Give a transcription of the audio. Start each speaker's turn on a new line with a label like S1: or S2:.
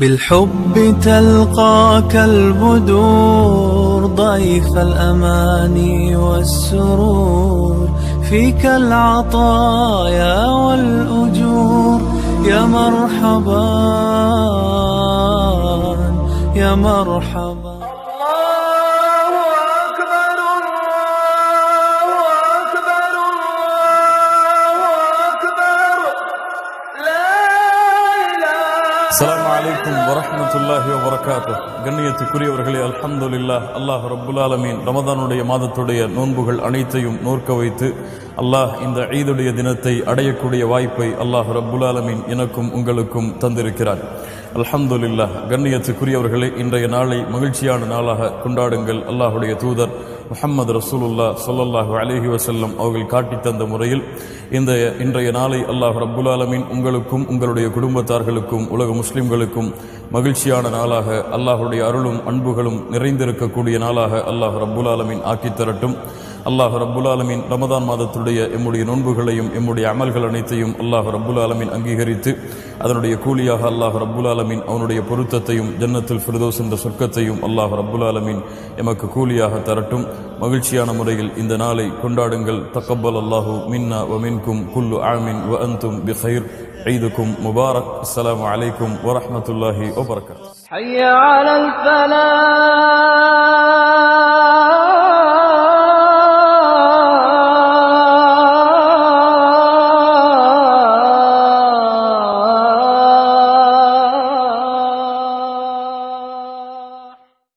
S1: بالحب تلقاك البدور ضيف الأماني والسرور فيك العطايا والأجور يا مرحبا يا مرحبا.
S2: அஸ்ஸலாமு அலைக்கும் வரஹ்மத்துல்லாஹி வபரகாத்துஹ். கண்ணியத்துக்குரியவர்களே, அல்ஹம்துலில்லாஹ். அல்லாஹ் ரப்புல் ஆலமீன் ரமதானுடைய மாதத்துடைய நோன்புகள் அனைத்தையும் நோற்க வைத்து அல்லாஹ் இந்த ஈதுடைய தினத்தை அடையக்கூடிய வாய்ப்பை அல்லாஹ் ரப்புல் ஆலமீன் எனக்கும் உங்களுக்கும் தந்திருக்கிறார். அல்ஹம்துலில்லாஹ். கண்ணியத்துக்குரியவர்களே, இன்றைய நாளை மகிழ்ச்சியான நாளாக கொண்டாடுங்கள். அல்லாஹுடைய தூதர் முஹம்மது ரசூலுல்லாஹ் ஸல்லல்லாஹு அலைஹி வஸல்லம் அவர்கள் காட்டி தந்த முறையில் இன்றைய நாளை அல்லாஹ் ரப்புல் ஆலமீன் உங்களுக்கும் உங்களுடைய குடும்பத்தார்களுக்கும் உலக முஸ்லிம்களுக்கும் மகிழ்ச்சியான நாளாக, அல்லாஹுடைய அருளும் அன்புகளும் நிறைந்திருக்கக்கூடிய நாளாக அல்லாஹ் ரப்புல் ஆலமீன் ஆக்கித் தரட்டும். அல்லாஹ் ரப்புல் ஆலமீன் ரமதான் மாதத்துடைய எம்முடைய நோன்புகளையும் எம்முடைய அமல்கள் அனைத்தையும் அல்லாஹ் ரப்புல் ஆலமீன் அங்கீகரித்து அதனுடைய கூலியாக அல்லாஹ் ரப்புல் ஆலமீன் அவனுடைய பொருத்தத்தையும் ஜன்னத்துல் ஃபிர்தௌஸ் என்ற சொர்க்கத்தையும் அல்லாஹ் ரப்புல் ஆலமீன் எமக்கு கூலியாக தரட்டும். மகிழ்ச்சியான முறையில் இந்த நாளை கொண்டாடுங்கள். தக்கப்பல் அல்லாஹு மின்னா வ மின்கும் குல்லு ஆமின் வ அன்தும் பிகைர். ஈதுக்கும் முபாரக். அஸ்ஸலாமு அலைக்கும் வரஹ்மத்துல்லாஹி வபரகாத்துஹு.
S1: ஹய்ய அலல் ஃபலாஹ்.